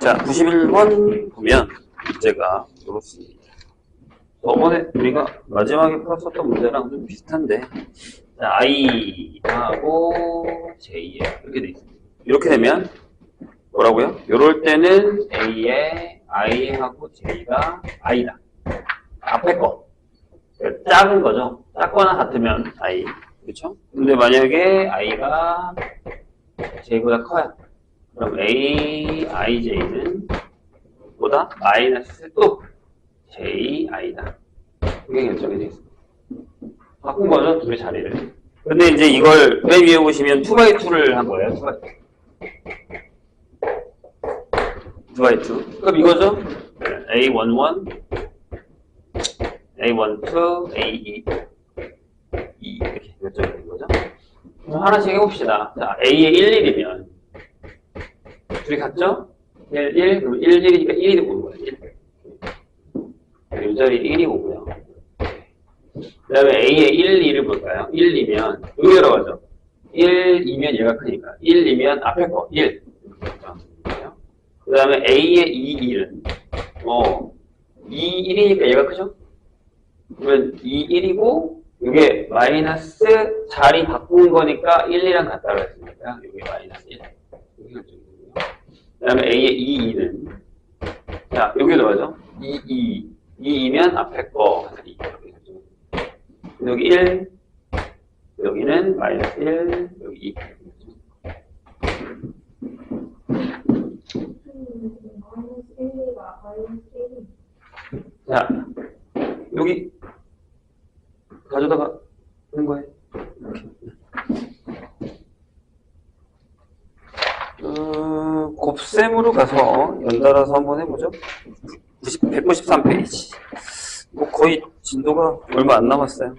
자, 91번 보면 문제가 이렇습니다. 저번에 우리가 마지막에 풀었었던 문제랑 좀 비슷한데, 자, i하고 j에 이렇게 돼 있습니다. 이렇게 되면 뭐라고요? 이럴 때는 a에 i하고 j가 i다. 앞에 거 작은 거죠. 작거나 같으면 i, 그렇죠? 근데 만약에 i가 j보다 커요. 그럼 a, ij는 보다 마이너스 또 ji다. 그게 결정이 되어 있습니다. 바꾼 거죠, 둘의 자리를. 근데 이제 이걸 맨 위에 보시면 2x2를 한 거예요. 2x2. 그럼 이거죠? a11, a12, a22 이렇게 결정이 된 거죠. 그럼 하나씩 해봅시다. 자, a의 1, 1이면 둘이 같죠? 1, 1, 그럼 1, 1이니까 1이 오는 거예요. 1. 이 자리에 1이 오고요. 그 다음에 a의 1, 2를 볼까요? 1, 2면 여기 들어가죠. 1, 2면 얘가 크니까 1, 2면 앞에 거 1. 그 다음에 a의 2, 1은 2, 1이니까 얘가 크죠? 그러면 2, 1이고 이게 마이너스 자리 바꾼 거니까 1, 2랑 같다고 했으니까 이게 마이너스 1. 그 다음에 a의 2, 2는 자, 여기 들어가죠? 2, 2면 앞에 거 2. 여기 1, 여기는 마이너스 1, 여기 2. 자, 여기 가져다가 하는 거예요. 이렇게. 곱셈으로 가서 연달아서 한번 해보죠. 193페이지. 뭐 거의 진도가 얼마 안 남았어요.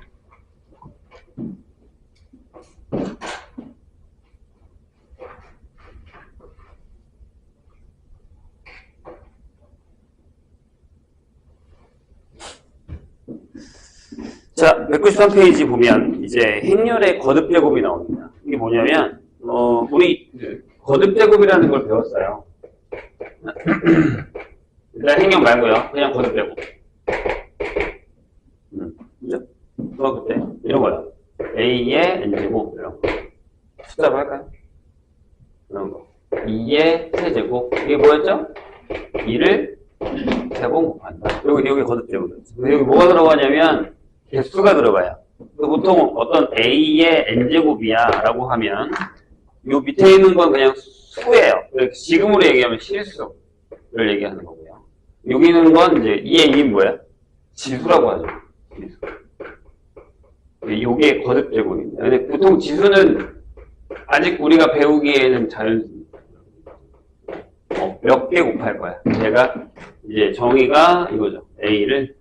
자, 193페이지 보면 이제 행렬의 거듭 제곱이 나옵니다. 이게 뭐냐면 우리 거듭 제곱이라는 걸 배웠어요. 일단 행렬 말고요. 그냥 거듭 제곱. 그죠? 중학교 때 이런 거요. a의 n제곱 이런 거. 숫자로 할까요? 이런 거. 2의 세제곱. 이게 뭐였죠? 2를 세번 곱한다. 여기 거듭 제곱. 여기 뭐가 들어가냐면 개수가 들어가요. 보통 어떤 a의 n제곱이야 라고 하면 요 밑에 있는 건 그냥 수예요. 지금으로 얘기하면 실수를 얘기하는 거고요. 여기 있는 건 이제 2의 2는 뭐야? 지수라고 하죠. 지수. 요게 거듭 제곱입니다. 근데 보통 지수는 아직 우리가 배우기에는 몇 개 곱할 거야. 제가 이제 정의가 이거죠. a를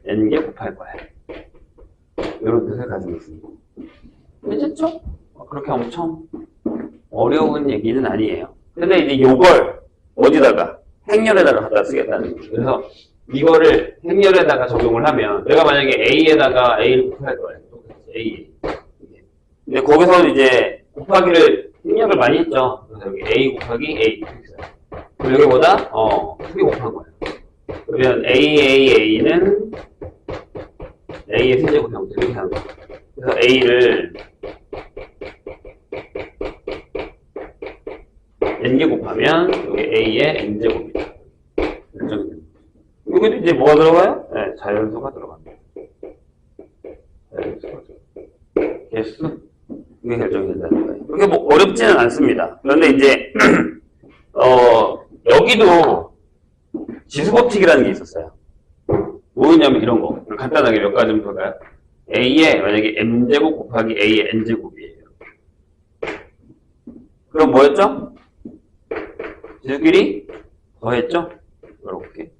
n개 곱할 거야. 이런 뜻을 가지고 있습니다. 괜찮죠? 그렇게 엄청 어려운 얘기는 아니에요. 근데 이제 요걸 어디다가 행렬에다가 갖다 쓰겠다는 거예요. 그래서 이거를 행렬에다가 적용을 하면 내가 만약에 a에다가 a를 곱할 거예요. a. 근데 거기서 이제 곱하기를 행렬을 많이 했죠. 그래서 여기 a 곱하기 a. 그리고 여기보다 크게 곱한 거예요. 그러면 a는 a의 세제곱 형태로 이렇게 하는 거예요. 그래서 a를 n개 곱하면 여기 a의 n제곱이다. 여기도 이제 뭐가 들어가요? 네, 자연수가 들어갑니다. 자연수가 들어갑니다. 개수? 이게 결정이 된다는 거예요. 그게 뭐 어렵지는 않습니다. 그런데 이제 여기도 지수법칙이라는 게 있었어요. 뭐였냐면 이런 거. 간단하게 몇 가지 좀 볼까요? a의 만약에 m제곱 곱하기 a의 n제곱이에요. 그럼 뭐였죠? 지수끼리 더했죠? 이렇게.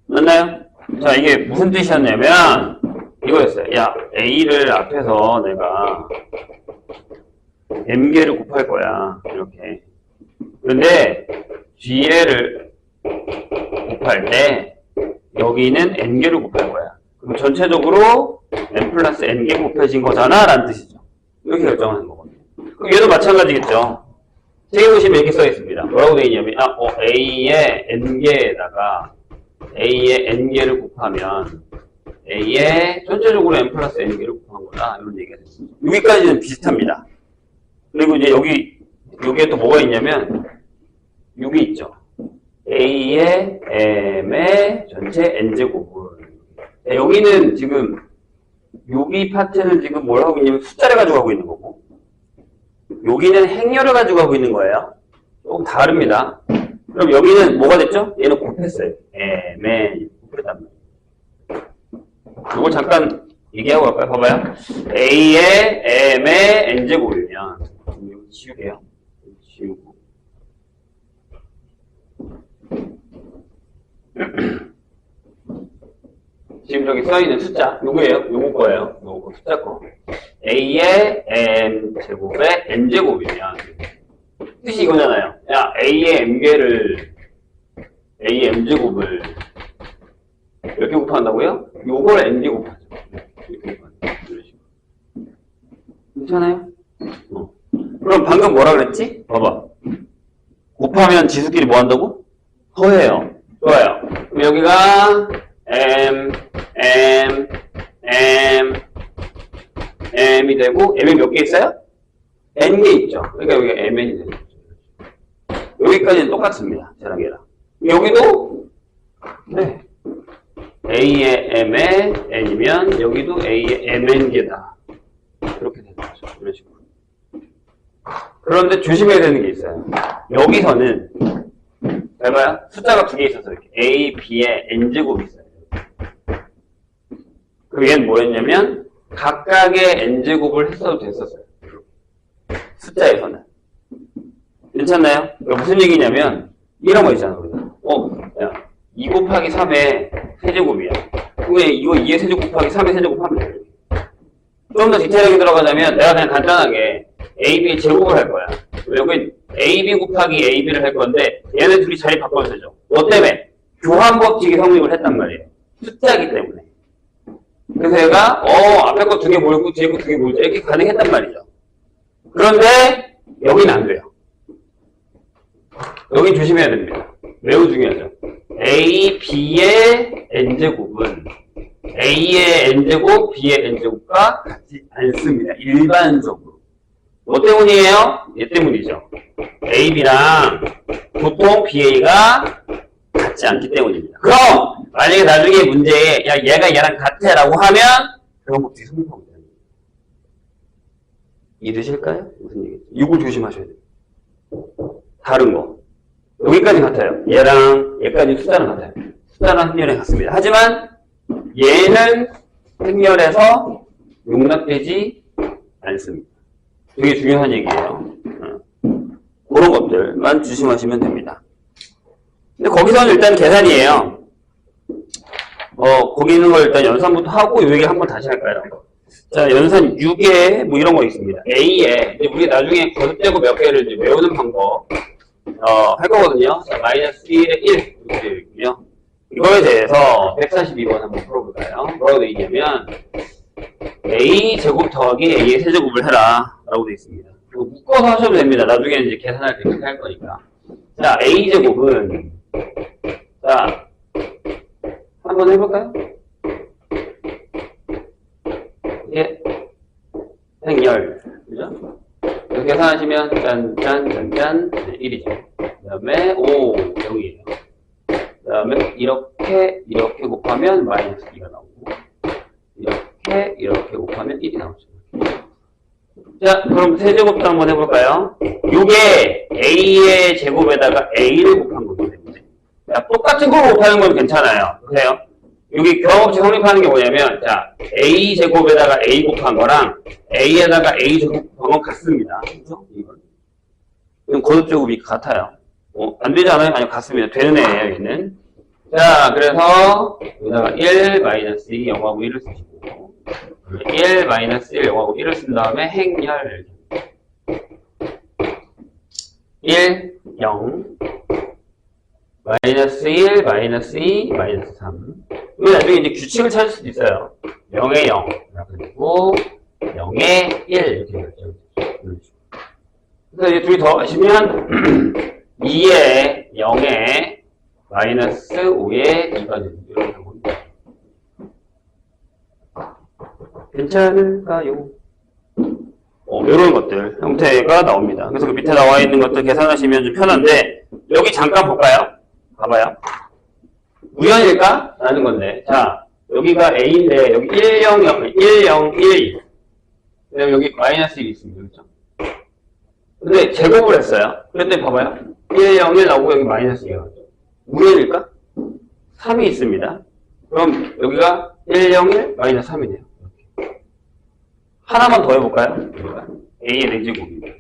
맞나요? 자, 이게 무슨 뜻이었냐면 이거였어요. 야, a를 앞에서 내가 m개를 곱할 거야. 이렇게. 그런데 뒤에를 곱할 때 여기는 n개를 곱할 거야. 그럼 전체적으로 n 플러스 n개 곱해진 거잖아 라는 뜻이죠. 이렇게 결정하는 거거든요. 그럼 얘도 마찬가지겠죠. 책에 보시면 이렇게 써 있습니다. 뭐라고 되어 있냐면, A의 n개에다가 A의 n개를 곱하면 A의 전체적으로 n 플러스 n개를 곱한 거다. 이런 얘기가 됐습니다. 여기까지는 비슷합니다. 그리고 이제 여기에 또 뭐가 있냐면, 여기 있죠. A의 m의 전체 n제곱을. 여기는 지금, 여기 파트는 지금 뭘 하고 있냐면 숫자를 가지고 하고 있는 거고, 여기는 행렬을 가지고 하고 있는 거예요. 조금 다릅니다. 그럼 여기는 뭐가 됐죠? 얘는 곱했어요. m에 곱했단 말이에요. 이걸 잠깐 얘기하고 갈까요? 봐봐요. A의 m의 n제곱이면, 여기 지우게요. 지우고. 지금 저기 써있는 숫자, 요거예요. 요거 거예요. 요거 숫자 거. A의 m 제곱의 n 제곱이면 뜻이 이거잖아요. 야, A의 m개를 A의 m 제곱을 몇 개 곱한다고요? 요걸 n 개 곱하죠. 이렇게 곱한다. 이런 식으로. 괜찮아요? 그럼 방금 뭐라 그랬지? 봐봐. 곱하면 지수끼리 뭐 한다고? 더해요. 좋아요. 그럼 여기가 m이 되고, m이 몇 개 있어요? n개 있죠. 그러니까 여기가 mn이 되는 거죠. 여기까지는 똑같습니다. 쟤랑 얘랑. 여기도, 네. a의 m의 n이면, 여기도 a의 mn개다. 이렇게 되는 거죠. 이런 식으로. 그런데 조심해야 되는 게 있어요. 여기서는, 잘 봐요. 숫자가 두 개 있어서 이렇게 a, b의 n제곱이 있어요. 그럼 얘는 뭐였냐면 각각의 n제곱을 했어도 됐었어요. 숫자에서는. 괜찮나요? 무슨 얘기냐면 이런 거 있잖아. 우리가. 야, 2 곱하기 3의 세제곱이야. 왜 이거 2의 세제곱 곱하기 3의 세제곱 하면 돼. 좀 더 디테일하게 들어가자면 내가 그냥 간단하게 a, b 제곱을 할 거야. 여기 a, b 곱하기 a, b를 할 건데 얘네 둘이 자리 바꿔도 되죠. 뭐 때문에? 교환법칙이 성립을 했단 말이에요. 숫자이기 때문에. 그래서 얘가 앞에 거 두 개 몰고 뒤에 거 두 개 몰자 이렇게 가능했단 말이죠. 그런데 여기는 안 돼요. 여기 조심해야 됩니다. 매우 중요하죠. A, B의 n제곱은 A의 n제곱, B의 n제곱과 같지 않습니다. 일반적으로. 뭐 때문이에요? 얘 때문이죠. A, B랑 보통 BA가 같지 않기 때문입니다. 그럼 만약에 나중에 문제에 야 얘가 얘랑 같아 라고 하면 그런 것들이 성립하고 있다는 거예요. 이해되실까요? 무슨 얘기죠? 이걸 조심하셔야 돼요. 다른 거 여기까지 같아요. 얘랑 얘까지 숫자는 같아요. 숫자는 행렬에 같습니다. 하지만 얘는 행렬에서 용납되지 않습니다. 되게 중요한 얘기예요. 그런 것들만 조심하시면 됩니다. 근데 거기서는 일단 계산이에요. 거기 있는 걸 일단 연산부터 하고 요 얘기 한번 다시 할까요? 자, 연산 6에 뭐 이런 거 있습니다. A에 이제 우리 나중에 거듭되고 몇 개를 이제 외우는 방법 할 거거든요. 자, 마이너스 1에 1 이렇게 되어 있고요. 이거에 대해서 142번 한번 풀어볼까요? 뭐라고 되어 있냐면 A 제곱 더하기 A의 세제곱을 해라 라고 되어 있습니다. 이거 묶어서 하셔도 됩니다. 나중에 이제 계산할 때 그렇게 할 거니까. 자, A 제곱은 자 한번 해볼까요? 이게 행렬 그죠? 이렇게 계산하시면 짠짠짠짠 1이죠. 그 다음에 5 0이에요. 그 다음에 이렇게 곱하면 마이너스 2가 나오고 이렇게 곱하면 1이 나오죠. 자, 그럼 세제곱도 한번 해볼까요? 이게 A의 제곱에다가 A를 곱한 거기 때문에 자, 똑같은 걸 곱하는 건 괜찮아요. 보세요. 여기 교환법칙 성립하는 게 뭐냐면 자, A 제곱에다가 A 곱한 거랑 A에다가 A 제곱 곱한 건 같습니다. 그죠? 이건 거듭제곱이 같아요. 안 되지 않아요? 아니요, 같습니다. 되는 애예요, 얘는. 자, 그래서 여기다가 1, 마이너스 2, 0하고 1을 쓰시고 1, 마이너스 1, 0하고 1을 쓴 다음에 행렬 1, 0 마이너스 1, 마이너스 2, 마이너스 3 이거 나중에 이제 규칙을 찾을 수도 있어요. 0에 0 그리고 0에 1 이렇게 결정되죠. 그래서 이제 둘이 더 하시면 2에 0에 마이너스 5에 2가 되는 이렇게 됩니다. 괜찮을까요? 이런 것들 형태가 나옵니다. 그래서 그 밑에 나와 있는 것들 계산하시면 좀 편한데 여기 잠깐 볼까요? 봐봐요. 우연일까? 라는 건데 자 여기가 A인데 여기 1, 0, 0, 1, 0, 1 여기 마이너스 1이 있습니다. 그렇죠? 근데 제곱을 했어요. 그랬더니 봐봐요. 1, 0, 1 나오고 여기 마이너스 2가 나오죠. 우연일까? 3이 있습니다. 그럼 여기가 1, 0, 1 마이너스 3이네요. 하나만 더 해볼까요? 여기가 A의 4제곱입니다.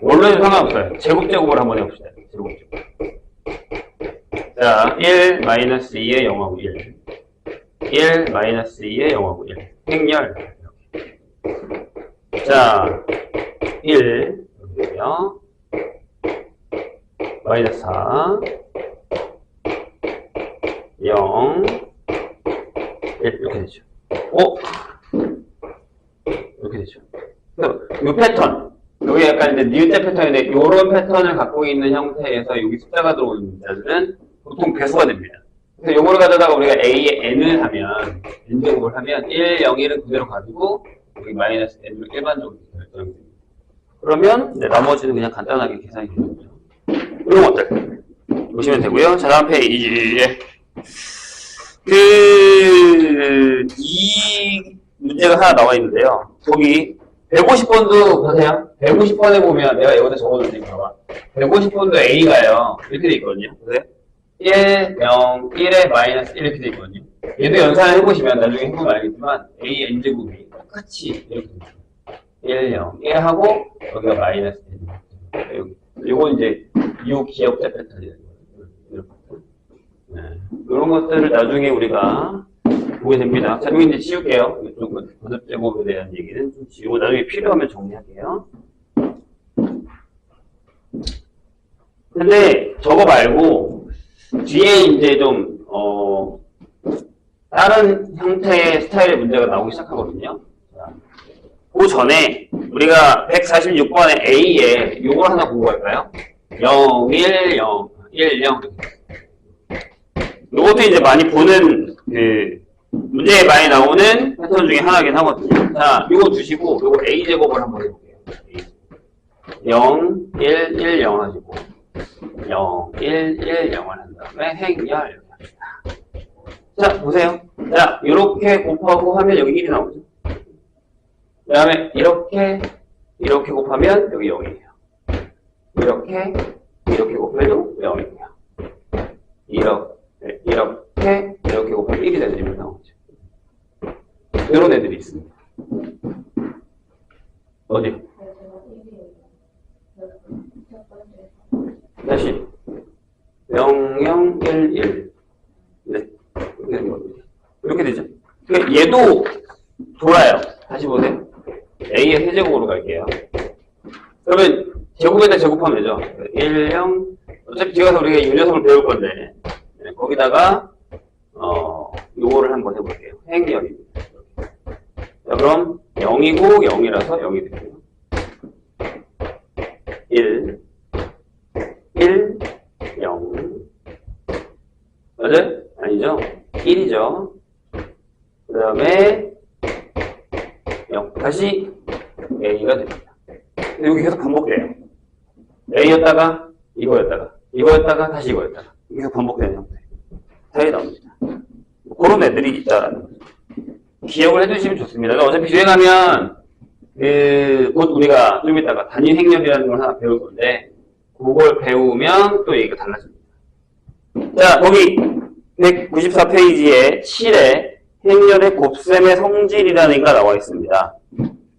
원래는 상관없어요. 제곱을 한번 해봅시다. 제곱. 자, 1 마이너스 2에 0하고 1. 1 마이너스 2에 0하고 1. 행렬. 자, 1. 여기요. 마이너스 4. 0. 1. 이렇게 되죠. 이렇게 되죠. 이 패턴. 여기 약간 이제 니은자 패턴인데, 이런 패턴을 갖고 있는 형태에서 여기 숫자가 들어오는 문자들은 보통 배수가 됩니다. 그래서 요거를 가져다가 우리가 A에 N을 하면, N제곱을 하면 1, 0, 1은 그대로 가지고, 여기 마이너스 N을 일반적으로 결정이 됩니다. 그러면, 이제 나머지는 그냥 간단하게 계산이 되는 거죠. 이런 것들. 보시면 되고요. 자, 다음 페이지에. 이 문제가 하나 나와 있는데요. 거기 150번도 보세요. 150번에 보면 내가 여기다 적어줬으니까 150번도 A가요. 이렇게 돼 있거든요. 보세요. 1, 0, 1에 마이너스 1 이렇게 돼 있거든요. 얘도 연산을 해보시면 나중에 해보면 알겠지만 A N제곱이 똑같이 이렇게 됩니다. 1, 0, 1 하고 여기가 마이너스 1. 여기. 요건 이제 이 기억자 패턴이에요. 네. 이런 것들을 나중에 우리가 보게 됩니다. 자, 여기 이제 지울게요. 이쪽은 거듭제곱에 대한 얘기는 좀 지우고 나중에 필요하면 정리할게요. 근데 저거 말고 뒤에 이제 좀 다른 형태의 스타일의 문제가 나오기 시작하거든요. 자, 그 전에 우리가 146번의 A에 요걸 하나 공부할까요? 0, 1, 0, 1, 0. 요것도 이제 많이 보는 문제에 많이 나오는 패턴 중에 하나긴 하거든요. 자, 요거 두시고 요거 A제곱을 한번 해볼게요. 0, 1, 1, 0 하시고 0, 1, 1, 0을 한 다음에 행렬 이렇게 합시다. 자, 보세요. 자, 이렇게 곱하고 하면 여기 1이 나오죠. 그 다음에 이렇게 곱하면 여기 0이에요. 이렇게 곱해도 0이에요. 이렇게 곱하면 1이 되는 일이 나오죠. 이런 애들이 있습니다. 어디요? 다시 0, 0, 1, 1. 네. 이렇게 되는 겁니다. 이렇게 되죠. 그러니까 얘도 돌아요. 다시 보세요. A의 세제곱으로 갈게요. 그러면 제곱에다 제곱하면 되죠. 1, 0. 어차피 뒤에 가서 우리가 이 녀석을 배울 건데, 네, 거기다가, 요거를 한번 해볼게요. 행렬입니다. 자, 그럼 0이고 0이라서 0이 되고요. 1, 0. 맞아요? 아니죠? 1이죠. 그 다음에 0. 다시 A가 됩니다. 여기 계속 반복돼요. A였다가 이거였다가 다시 이거였다가 계속 반복되는 형태. 스타일이 나옵니다. 그런 애들이 있다라는 거죠. 기억을 해두시면 좋습니다. 어차피 뒤에 가면 곧 우리가 좀 이따가 단위 행렬이라는 걸 하나 배울 건데 그걸 배우면 또 얘기가 달라집니다. 자, 거기 194페이지에 7에 행렬의 곱셈의 성질이라는 게 나와 있습니다.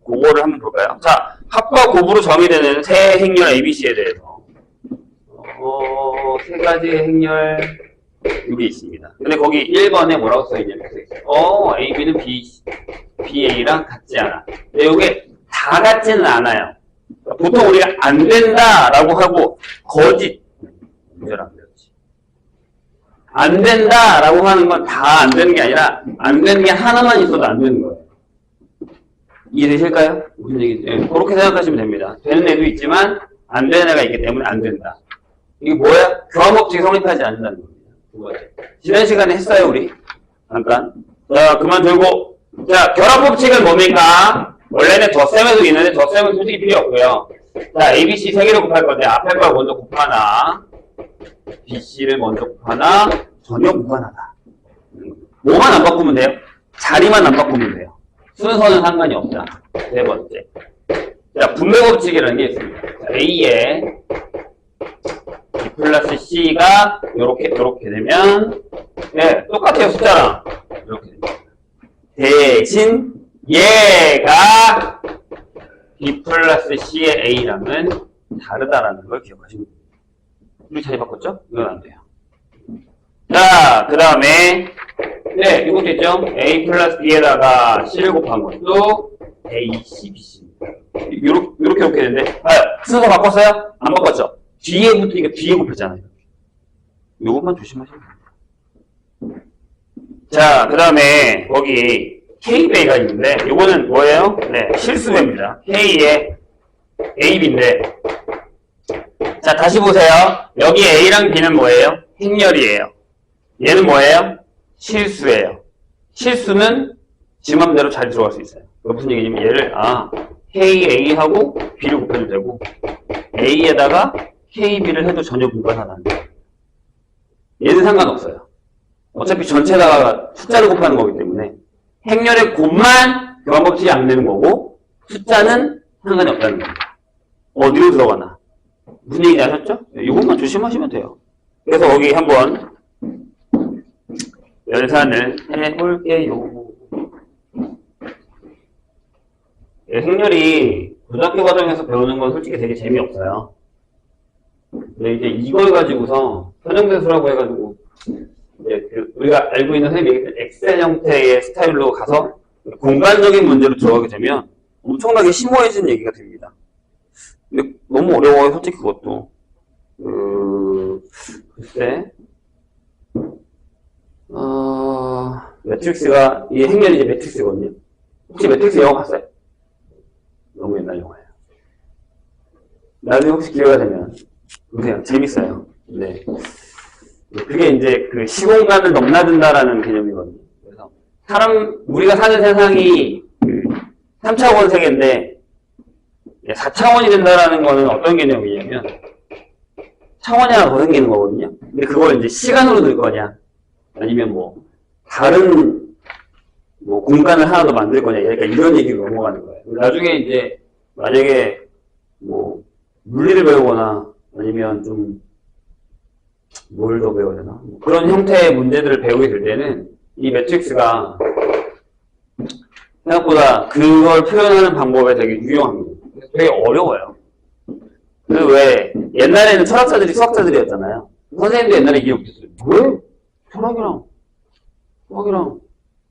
그거를 한번 볼까요? 자, 합과 곱으로 정의되는 세 행렬 ABC에 대해서 세 가지의 행렬이 있습니다. 근데 거기 1번에 뭐라고 써있냐면 AB는 BA랑 같지 않아. 근데 이게 다 같지는 않아요. 보통 우리가 안 된다라고 하고 거짓 문제라고 그러지. 안 된다라고 하는 건 다 안 되는 게 아니라 안 되는 게 하나만 있어도 안 되는 거예요. 이해되실까요? 무슨 얘기인지. 네, 그렇게 생각하시면 됩니다. 되는 애도 있지만 안 되는 애가 있기 때문에 안 된다. 이게 뭐야? 교환법칙이 성립하지 않는다는 겁니다. 두 번째. 지난 시간에 했어요, 우리. 잠깐. 자, 그만 들고. 자, 결합법칙은 뭡니까? 원래는 덧셈에도 있는데 덧셈은 솔직히 필요 없고요. 자, ABC 세 개를 곱할 건데 앞에 걸 먼저 곱하나, BC를 먼저 곱하나, 전혀 무관하다. 뭐만 안 바꾸면 돼요? 자리만 안 바꾸면 돼요. 순서는 상관이 없다. 네 번째. 자, 분배법칙이라는 게 있습니다. 자, A에 B 플러스 C가 요렇게 되면, 네, 똑같아요, 숫자랑. 이렇게 됩니다. 대신, 얘가 B 플러스 C의 A랑은 다르다라는 걸 기억하시면 됩니다. 우리 자리 바꿨죠? 이건 안 돼요. 자, 그 다음에, 네, 이것도 있죠? A 플러스 B에다가 C를 곱한 것도 A, C, B, C입니다. 이렇게 되는데, 순서 바꿨어요? 안 바꿨죠? 뒤에 붙으니까 뒤에 곱했잖아요. 요것만 조심하시면 됩니다. 자, 그 다음에, 거기, K배가 있는데, 요거는 뭐예요? 네, 실수배입니다. K의 AB인데, 자, 다시 보세요. 여기 A랑 B는 뭐예요? 행렬이에요. 얘는 뭐예요? 실수예요. 실수는 지 맘대로 잘 들어갈 수 있어요. 무슨 얘기냐면 얘를 KA하고 B를 곱해도 되고 A에다가 KB를 해도 전혀 무관하다는 거예요. 얘는 상관없어요. 어차피 전체에다가 숫자를 곱하는 거기 때문에 행렬의 곱만 교환법칙이 안 되는 거고 숫자는 상관이 없다는 거예요. 어디로 들어가나. 무슨 얘기인지 아셨죠? 이것만 조심하시면 돼요. 그래서 여기 한번 열산을 해볼게요. 행렬이 고등학교 과정에서 배우는 건 솔직히 되게 재미없어요. 근데 이제 이걸 가지고서 선형대수라고 해가지고 이제 우리가 알고 있는 선생님이 얘기했던 엑셀 형태의 스타일로 가서 공간적인 문제로 들어가게 되면 엄청나게 심오해진 얘기가 됩니다. 근데 너무 어려워요, 솔직히 그것도. 글쎄. 매트릭스가, 이 행렬이 이제 매트릭스거든요. 혹시 매트릭스 영화 봤어요? 너무 옛날 영화예요. 나중에 혹시 기회가 되면, 보세요. 재밌어요. 네. 그게 이제 그 시공간을 넘나든다라는 개념이거든요. 그래서, 우리가 사는 세상이 3차원 세계인데, 4차원이 된다라는 거는 어떤 개념이냐면, 차원이 하나 더 생기는 거거든요. 근데 그걸 이제 시간으로 늘 거냐, 아니면 다른, 공간을 하나 더 만들 거냐, 그러니까 이런 얘기로 넘어가는 거예요. 나중에 이제, 만약에, 물리를 배우거나, 아니면 뭘 더 배워야 되나? 그런 형태의 문제들을 배우게 될 때는, 이 매트릭스가, 생각보다 그걸 표현하는 방법에 되게 유용합니다. 되게 어려워요. 그 왜, 옛날에는 철학자들이 수학자들이었잖아요. 선생님도 옛날에 이해 못했어요. 왜? 철학이랑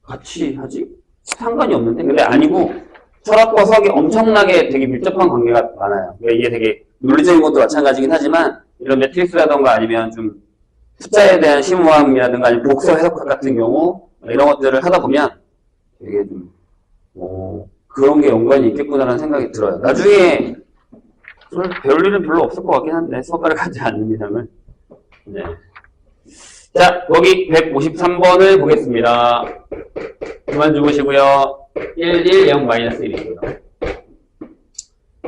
같이 하지? 상관이 없는데? 근데 아니고, 철학과 수학이 엄청나게 되게 밀접한 관계가 많아요. 그러니까 이게 되게 논리적인 것도 마찬가지긴 하지만, 이런 매트릭스라던가 아니면 좀 숫자에 대한 심오함이라든가 아니면 복수 해석학 같은 경우, 이런 것들을 하다 보면 되게 그런 게 연관이 있겠구나라는 생각이 들어요. 나중에 배울 일은 별로 없을 것 같긴 한데, 수학과를 가지 않는 이상은. 네. 자, 거기 153번을 보겠습니다. 그만 주무시고요. 110-1이고요.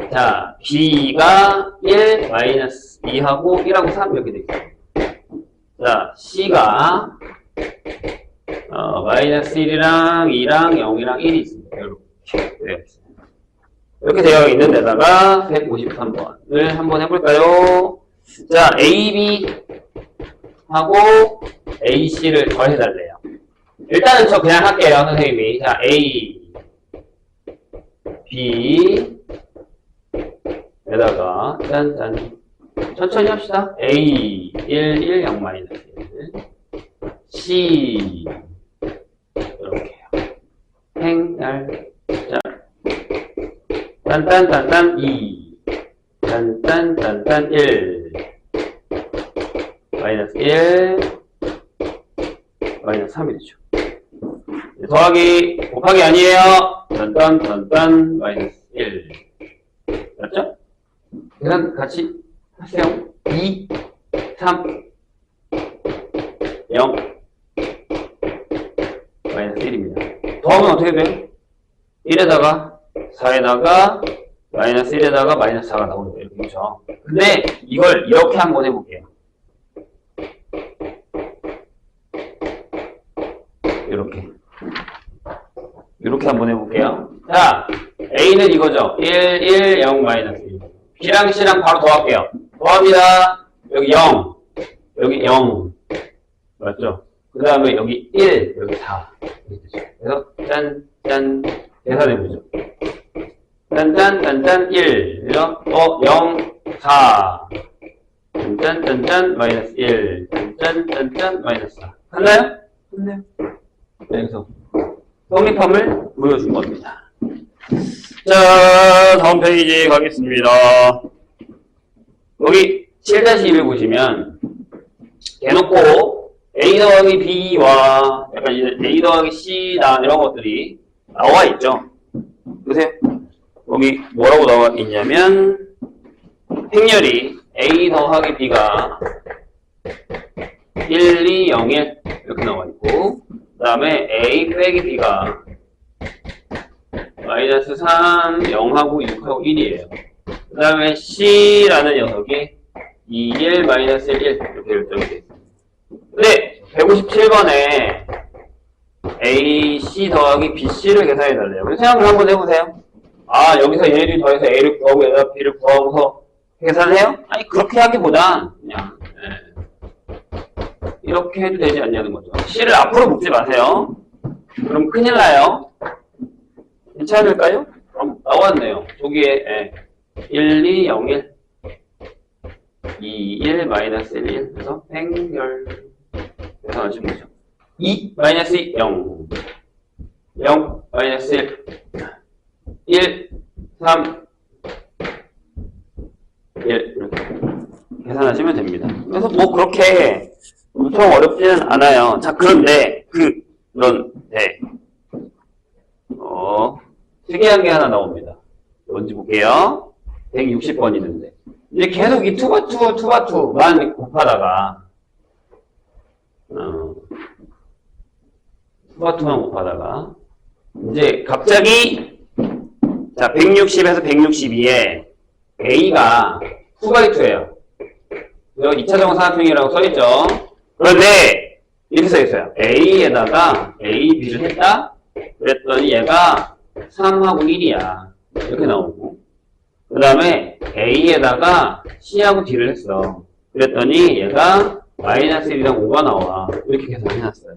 자, B가 1, -2하고 1하고 3 이렇게 되어 있어요. 자, C가 -1이랑 2랑 0이랑 1이 있습니다. 이렇게 되어 있어요. 이렇게 되어 있는 데다가 153번을 한번 해볼까요? 자, AB하고 AC를 더해달래요. 일단은 저 그냥 할게요, 선생님이. 자, A, B, 에다가, 짠짠. 천천히 합시다. A, 1, 1, 0, -1. C, 이렇게요. 행날. 자, 딴딴딴딴 2, 딴딴딴딴 1, -1, -3이 되죠. 더하기, 곱하기 아니에요. 딴딴딴딴 -1. 맞죠? 그 계산 같이 하세요. 2, 3, 0, 마이너스 1입니다. 더하면 어떻게 돼요? 1에다가 4에다가 마이너스 1에다가 마이너스 4가 나오는 거예요. 그렇죠? 근데 이걸 이렇게 한번 해볼게요. 이렇게 한번 해볼게요. 자, A는 이거죠. 1, 1, 0, 마이너스 1. B랑 C랑 바로 더할게요. 더합니다. 여기 0, 여기 0. 맞죠? 그 다음에 여기 1, 여기 4. 그래서 짠, 짠, 계산해보죠. 짠, 짠, 짠, 짠, 1. 그래서 0, 4. 짠, 짠, 짠, 마이너스 1. 짠, 짠, 짠, 마이너스 4. 했나요? 했네요. 여기서 성립함을 보여준 겁니다. 자, 다음 페이지 가겠습니다. 여기 7-2를 보시면 대놓고 A 더하기 B와 약간 이제 A 더하기 C다 이런 것들이 나와 있죠. 보세요. 여기 뭐라고 나와 있냐면 행렬이 A 더하기 B가 1, 2, 0, 1 이렇게 나와 있고 그 다음에 A 빼기 B가 마이너스 3, 0하고 6하고 1이에요. 그 다음에 C라는 녀석이 2, 1, 마이너스 1, 이렇게 결정이 되어 있습니다. 근데 157번에 A, C 더하기 B, C를 계산해달래요. 그래서 생각을 한번 해보세요. 아, 여기서 얘를 더해서 A를 구하고 여기다 B를 구하고서 계산해요? 아니, 그렇게 하기보단 그냥 이렇게 해도 되지 않냐는 거죠. C를 앞으로 묶지 마세요. 그럼 큰일 나요. 괜찮을까요? 나왔네요. 저기에 1, 2, 0, 1 2, 1, 마이너스 1, 1 그래서 행렬 계산하시면 되죠. 2, 마이너스 2, 0 0, 마이너스 1 1, 3 1 이렇게 계산하시면 됩니다. 그래서 뭐 그렇게 엄청 어렵지는 않아요. 자, 그런데 그런데 특이한 게 하나 나옵니다. 뭔지 볼게요. 160번 있는데 이제 계속 이 투바투만 곱하다가 투바투만 곱하다가 이제 갑자기 자 160에서 162에 A가 2x2예요. 2차적인 삼각형이라고 써있죠. 그런데 이렇게 써있어요. A에다가 A, B를 했다? 그랬더니 얘가 3하고 1이야. 이렇게 나오고 그 다음에 A에다가 C하고 D를 했어. 그랬더니 얘가 마이너스 1이랑 5가 나와. 이렇게 계산해놨어요.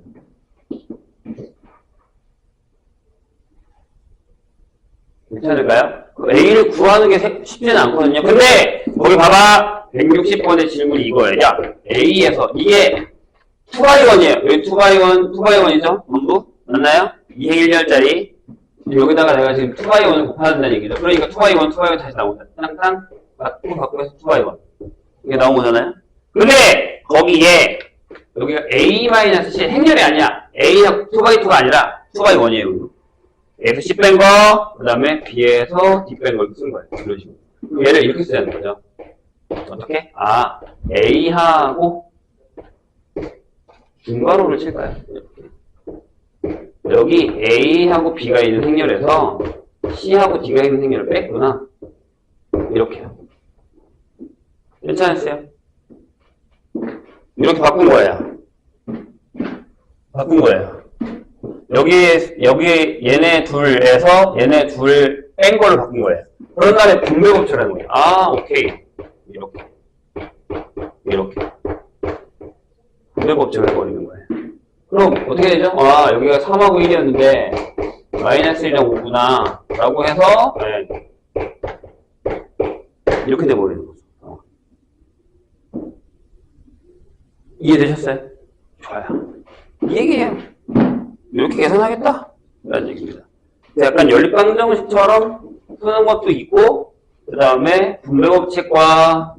괜찮을까요? A를 구하는 게 쉽지는 않거든요. 근데 거기 봐봐. 160번의 질문이 이거예요. 야, A에서 이게 2x1이에요. 여기 2x1이죠? 전부? 맞나요? 2행 1열짜리. 여기다가 내가 지금 2x1을 곱하는다는 얘기죠. 그러니까 2x1 다시 나오잖아. 땅땅 맞고 바꾸면서 2x1. 이게 나온 거잖아요. 근데 거기에 여기가 A-C 행렬이 아니야. A하고 2x2가 아니라 2x1이에요. A에서 C 뺀 거, 그 다음에 B에서 D 뺀 걸 쓴 거예요. 이런 식으로. 얘를 이렇게 써야 하는 거죠. 어떻게? 아, A하고 중괄호를 칠까요? 이렇게. 여기 A하고 B가 있는 행렬에서 C하고 D가 있는 행렬을 뺐구나. 이렇게요. 괜찮으세요? 이렇게 바꾼 거예요. 바꾼 거예요. 여기 얘네 둘에서 얘네 둘 뺀 걸로 바꾼 거예요. 그런 다음에 분배법칙이라는 거예요. 아, 오케이. 이렇게. 분배법칙을 해버리는 거예요. 그럼 어떻게 되죠? 아, 여기가 3하고 1이었는데 마이너스 1이랑 5구나 라고 해서 네. 이렇게 돼버리는 거죠. 이해되셨어요? 좋아요. 이 얘기예요. 이렇게 계산하겠다? 라는 얘기입니다. 약간 연립방정식처럼 푸는 것도 있고 그 다음에 분배법칙과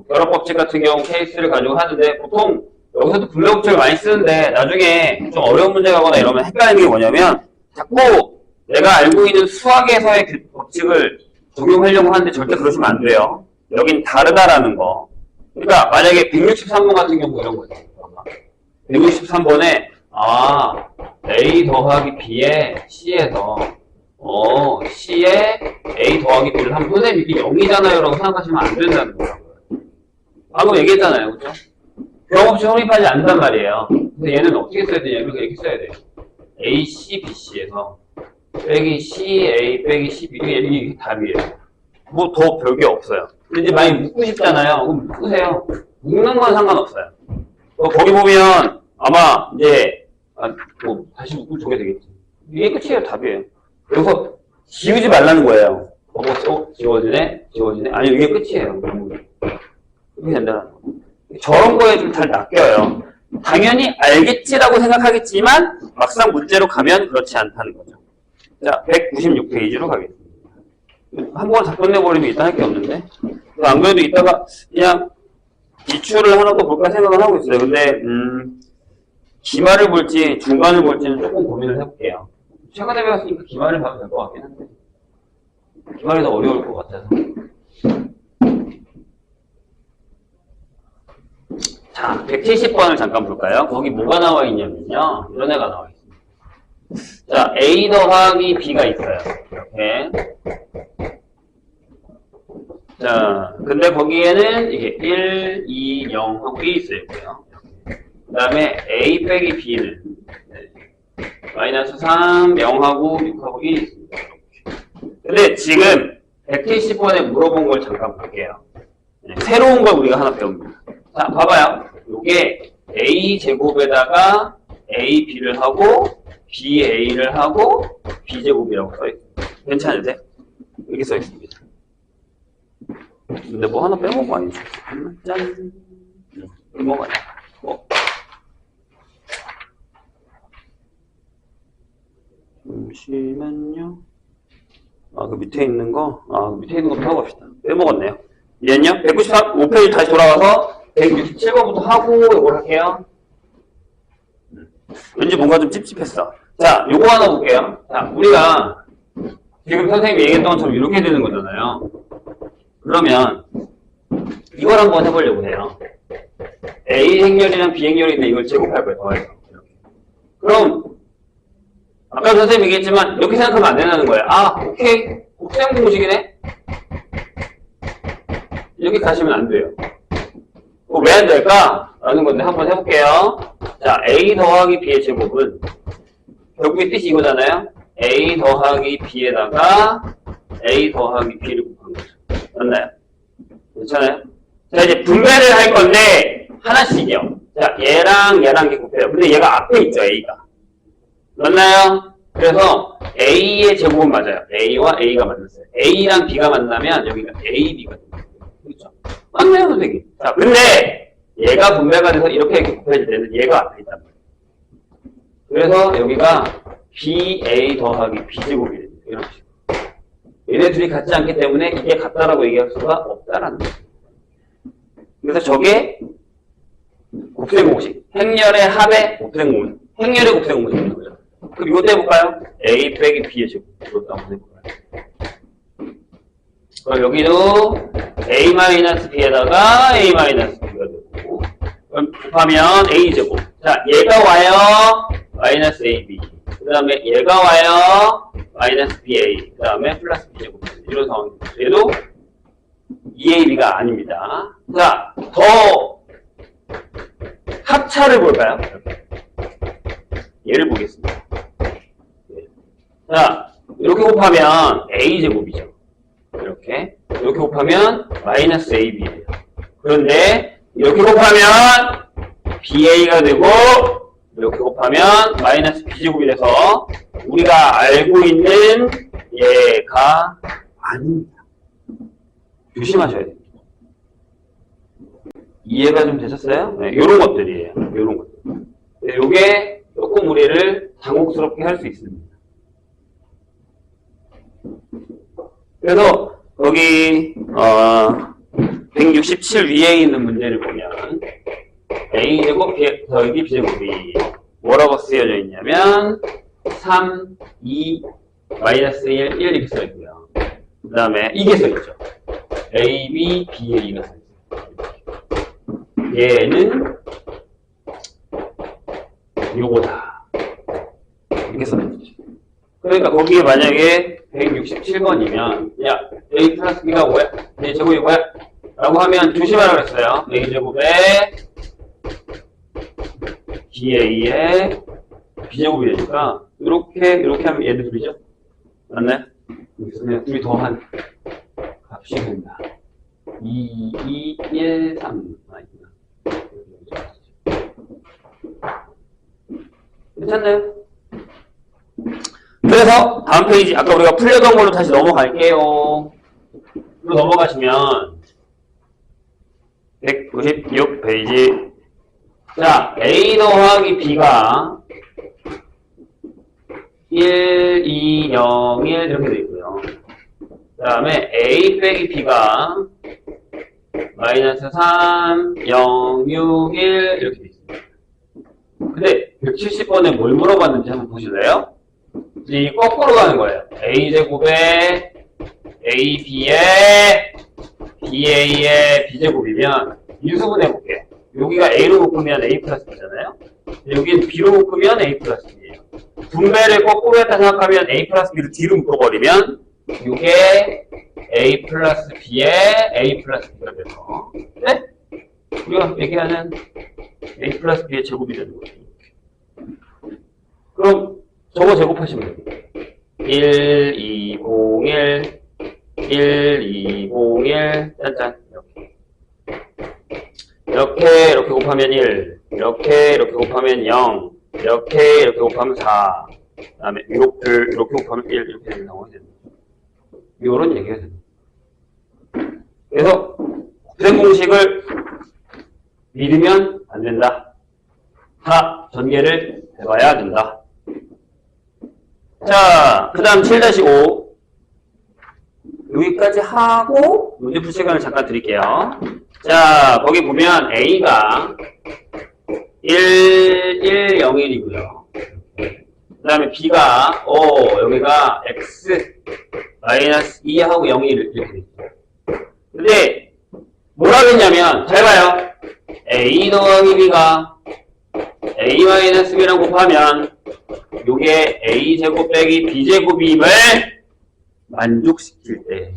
결합법칙 같은 경우 케이스를 가지고 하는데 보통 여기서도 분배법칙을 많이 쓰는데 나중에 좀 어려운 문제가 거나 이러면 헷갈리는 게 뭐냐면 자꾸 내가 알고 있는 수학에서의 법칙을 적용하려고 하는데 절대 그러시면 안 돼요. 여긴 다르다라는 거. 그러니까 만약에 163번 같은 경우 이런 거죠. 163번에 A 더하기 B에 C에서 C에 A 더하기 B를 하면 선생님 이게 0이잖아요 라고 생각하시면 안 된다는 거라고요. 방금 얘기했잖아요. 그죠? 병 없이 성립하지 않는단 말이에요. 근데 얘는 어떻게 써야 되냐면 이렇게 써야 돼요. A, C, B, C에서 빼기 C, A 빼기 C, B 이게 답이에요. 뭐 더 별게 없어요. 근데 이제 많이 묶고 싶잖아요. 그럼 묶으세요. 묶는 건 상관없어요. 거기 보면 아마 이제 다시 묶고 저게 되겠지. 이게 끝이에요. 답이에요. 그래서 지우지 말라는 거예요. 지워지네? 아니 이게 끝이에요. 이렇게 된다는 거. 저런 거에 좀 잘 낚여요. 당연히 알겠지라고 생각하겠지만 막상 문제로 가면 그렇지 않다는 거죠. 자, 196페이지로 가겠습니다. 한 번 다 끝내버리면 이따 할 게 없는데. 안 그래도 이따가 그냥 기출을 하나 더 볼까 생각을 하고 있어요. 근데 기말을 볼지 중간을 볼지는 조금 고민을 해볼게요. 최근에 배웠으니까 기말을 봐도 될 것 같긴 한데 기말이 더 어려울 것 같아서. 자, 170번을 잠깐 볼까요? 거기 뭐가 나와 있냐면요. 이런 애가 나와 있습니다. 자, A 더하기 B가 있어요. 이렇게. 자, 근데 거기에는 이게 1, 2, 0 하고 1이 쓰였고요. 그 다음에 A 빼기 B는 마이너스 3, 0하고 6하고 1이 있습니다. 근데 지금 170번에 물어본 걸 잠깐 볼게요. 새로운 걸 우리가 하나 배웁니다. 자, 봐봐요. 요게 A 제곱에다가 A, B를 하고 B, A를 하고 B 제곱이라고 써있습니다. 괜찮으세요? 이렇게 써있습니다. 근데 뭐 하나 빼먹은 거 아니죠? 짠! 빼먹어야 돼. 잠시만요. 그 밑에 있는 거? 그 밑에 있는 거 펴봅시다. 빼먹었네요. 얘는요? 195페이지 다시 돌아와서 167번부터 하고 이걸 할게요. 왠지 뭔가 좀 찝찝했어. 자, 요거 하나 볼게요. 자, 우리가 지금 선생님이 얘기했던 것처럼 이렇게 되는 거잖아요. 그러면 이걸 한번 해보려고 해요. A 행렬이랑 B 행렬인데 이걸 제곱할 거예요. 더해서. 그럼 아까 선생님이 얘기했지만 이렇게 생각하면 안 된다는 거예요. 오케이. 곱셈 공식이네? 이렇게 가시면 안 돼요. 왜 안 될까? 라는 건데 한번 해볼게요. 자, A 더하기 B의 제곱은 결국에 뜻이 이거잖아요. A 더하기 B에다가 A 더하기 B를 곱한 거죠. 맞나요? 괜찮아요? 자, 이제 분배를 할 건데 하나씩이요. 자, 얘랑 이렇게 곱해요. 근데 얘가 앞에 있죠, A가. 맞나요? 그래서 A의 제곱은 맞아요. A와 A가 만났어요. A랑 B가 만나면 여기가 A, B가 됩니다. 그렇죠? 맞나요, 선생님? 자, 근데 얘가 분배가 돼서 이렇게 곱해질 때는 얘가 앞에 있단 말이에요. 그래서 여기가 BA 더하기 B제곱이 됩니다. 이런 식으로. 얘네 둘이 같지 않기 때문에 이게 같다라고 얘기할 수가 없다라는 거예요. 그래서 저게 곱셈 공식. 행렬의 합의 곱셈 공식. 행렬의 곱셈 공식인 거죠. 그럼 이것도 해볼까요? A 빼기 B의 제곱. 이것도 한번 해볼까요? 그럼 여기도 A-B에다가 A-B가 되고, 그럼 곱하면 A제곱. 자, 얘가 와요. 마이너스 AB. 그 다음에 얘가 와요. 마이너스 BA. 그 다음에 플러스 B제곱. 이런 상황입니다. 얘도 EAB가 아닙니다. 자, 더 합차를 볼까요? 얘를 보겠습니다. 자, 이렇게 곱하면 A제곱이죠. 이렇게 곱하면 마이너스 AB예요. 그런데 이렇게 곱하면 BA가 되고 이렇게 곱하면 마이너스 B제곱이 돼서 우리가 알고 있는 얘가 아닙니다. 조심하셔야 됩니다. 이해가 좀 되셨어요? 네, 요런 것들이에요. 요런 것들. 네, 요게 조금 우리를 당혹스럽게 할 수 있습니다. 그래서 거기 167 위에 있는 문제를 보면 A제곱 더하기 B제곱이 뭐라고 쓰여져 있냐면 3, 2, 마이너스 1, 1 이렇게 써있고요. 그 다음에 이게 써있죠. A, B, B, A가 써있어요. 얘는 요거다. 이렇게 써있죠. 그러니까 거기에 만약에 167번이면 야, A 플러스 B가 뭐야? A 제곱이 뭐야? 라고 하면 조심하라 그랬어요. A 제곱에 BA의 B제곱이 되니까 이렇게 하면 얘도 둘이죠? 맞나요? 여기서 그냥 둘이 더한 값이 된다. 2, 2, 1, 3 아니구나. 괜찮나요? 그래서 다음 페이지 아까 우리가 풀려던 걸로 다시 넘어갈게요. 그리고 넘어가시면 196 페이지. 자, A 더하기 B가 1, 2, 0, 1 이렇게 되어 있고요. 그 다음에 A 빼기 B가 마이너스 3, 0, 6, 1 이렇게 되어 있습니다. 근데 170번에 뭘 물어봤는지 한번 보실래요? 이제 거꾸로 가는 거예요. A제곱에 AB에 BA의 B제곱이면 인수분 해볼게요. 여기가 A로 묶으면 A 플러스 B잖아요? 여기는 B로 묶으면 A 플러스 B예요. 분배를 거꾸로 했다 생각하면 A 플러스 B를 D로 묶어버리면 이게 A 플러스 B에 A 플러스 B가 돼서 네? 우리가 얘기하는 A 플러스 B의 제곱이 되는 거죠. 그럼 저거 제곱하시면 됩니다. 1, 2, 0, 1 1, 2, 0, 1 짠짠 이렇게 곱하면 1 이렇게 곱하면 0 이렇게 곱하면 4 그 다음에 이렇게 곱하면 1 이렇게 되는 상황이 됩니다. 이런 얘기가 됩니다. 그래서 곱셈 공식을 믿으면 안 된다. 다 전개를 해봐야 된다. 자, 그 다음 7-5 여기까지 하고 문제 풀 시간을 잠깐 드릴게요. 자, 거기 보면 A가 1, 1, 0, 1이고요. 그 다음에 B가 여기가 X 마이너스 2하고 0, 1 이렇게 돼 있어요. 근데 뭐라 그랬냐면 잘 봐요. A 더하기 B가 A 마이너스 B랑 곱하면 요게 A제곱 빼기 B제곱임을 만족시킬 때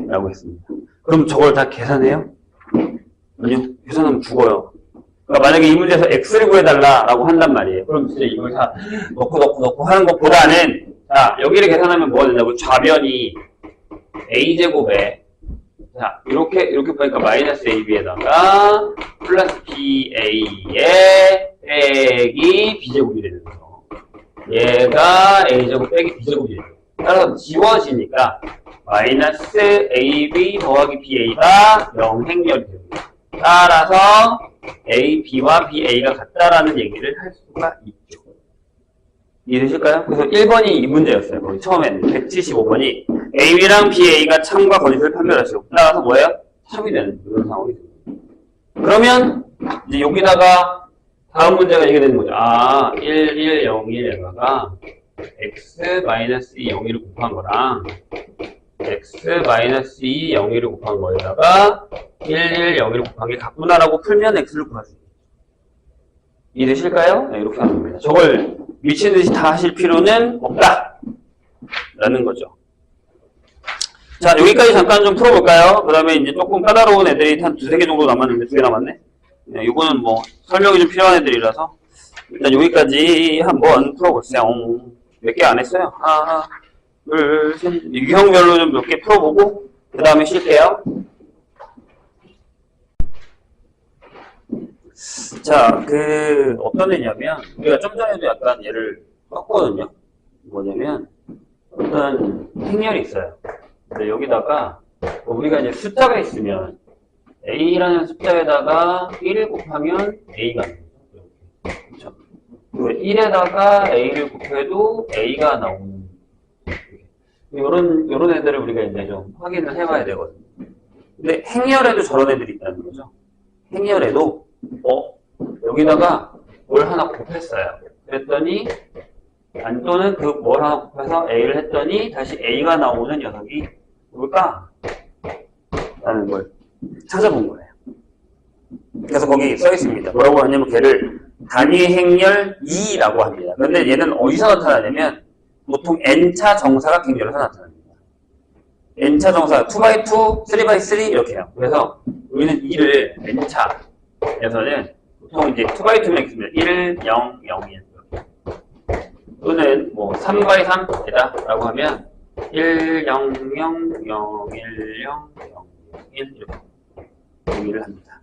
라고 했습니다. 그럼 저걸 다 계산해요? 아니요. 계산하면 죽어요. 그러니까 만약에 이 문제에서 X를 구해달라 라고 한단 말이에요. 그럼 진짜 이걸 다 넣고 하는 것보다는 자, 여기를 계산하면 뭐가 된다고? 좌변이 A제곱에 자, 이렇게 보니까 마이너스 AB에다가 플러스 BA에 빼기 B제곱이 되는 거죠. 얘가 A제곱 빼기 B제곱이 되는 거죠. 따라서 지워지니까 마이너스 AB 더하기 BA가 0 행렬이 됩니다. 따라서 AB와 BA가 같다라는 얘기를 할 수가 있죠. 이해되실까요? 그래서 1번이 이 문제였어요. 거기 처음에는 175번이 AB랑 BA가 참과 거짓을 판별하시고 따라서 뭐예요? 참이 되는 그런 상황이 됩니다. 그러면 이제 여기다가 다음 문제가 이게 되는 거죠. 1, 1, 0, 1에다가 x 마이너스 2, 0, 1을 곱한 거랑 x 마이너스 2, 0, 1을 곱한 거에다가 1, 1, 0, 1을 곱한 게 같구나라고 풀면 x를 구할 수 있죠. 이해되실까요? 네, 이렇게 하는 겁니다. 저걸 미친 듯이 다 하실 필요는 없다 라는 거죠. 자, 여기까지 잠깐 좀 풀어볼까요? 그 다음에 이제 조금 까다로운 애들이 한 2-3개 정도 남았는데 2개 남았네. 네, 이거는 뭐 설명이 좀 필요한 애들이라서 일단 여기까지 한번 풀어보세요. 몇 개 안 했어요. 하나, 둘, 셋. 유형별로 좀 몇 개 풀어보고 그 다음에 쉴게요. 자, 어떤 애냐면 우리가 좀 전에도 약간 얘를 봤거든요. 뭐냐면 어떤 행렬이 있어요. 근데 여기다가 우리가 이제 숫자가 있으면 A라는 숫자에다가 1을 곱하면 A가 나오죠. 그렇죠? 1에다가 A를 곱해도 A가 나오는 요런 애들을 우리가 이제 좀 확인을 해봐야 되거든요. 근데 행렬에도 저런 애들이 있다는 거죠. 행렬에도 여기다가 뭘 하나 곱했어요. 그랬더니 또는 그 뭘 하나 곱해서 A를 했더니 다시 A가 나오는 녀석이 뭘까? 라는 걸 찾아본 거예요. 그래서 거기 써 있습니다. 뭐라고 하냐면 걔를 단위 행렬 2라고 합니다. 근데 얘는 어디서 나타나냐면 보통 n차 정사각 행렬에서 나타납니다. n차 정사각 2x2, 3x3 이렇게 해요. 그래서 우리는 2를 n차에서는 보통 이제 2x2면 있습니다. 1, 0, 0, 1 또는 뭐 3x3이다 라고 하면 1, 0, 0, 0, 1, 0, 0, 1 이렇게 공유를 합니다.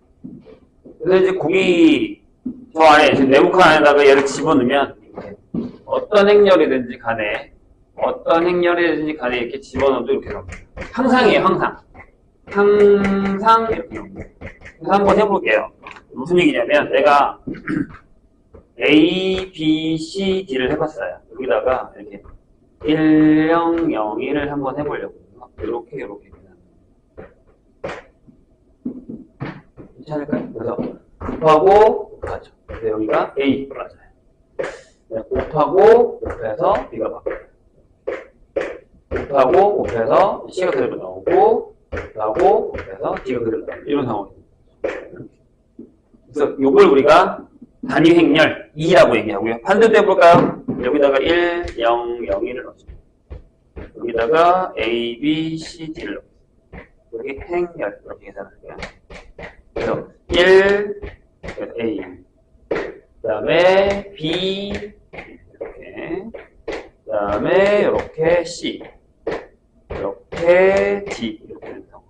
그래서 이제 거기 저 안에 네모칸 안에다가 얘를 집어넣으면 어떤 행렬이든지 간에 이렇게 집어넣어도 이렇게 나옵니다. 항상이에요, 항상. 항상 이렇게 나옵니다. 그래서 한번 해볼게요. 무슨 얘기냐면 내가 A, B, C, D를 해봤어요. 여기다가 이렇게 1, 0, 0, 1을 한번 해보려고요. 이렇게 괜찮을까요? 그래서 곱하고 곱하죠. 그래서 여기가 A 맞아요. 곱하고 곱해서 B가 바뀌어요. 곱하고 곱해서 C가 그대로 나오고 곱하고 곱해서 D가 그대로 나오고 이런 상황입니다. 그래서 이걸 우리가 단위 행렬 2라고 얘기하고요. 반대도 해볼까요? 여기다가 1, 0, 0, 1을 넣습니다. 여기다가 A, B, C, D를 넣습니다. 여기 행렬 이렇게 계산할게요. 그래서 1, A, 그 다음에 B, 이렇게, 그 다음에 이렇게 C, 이렇게 D, 이렇게 된다고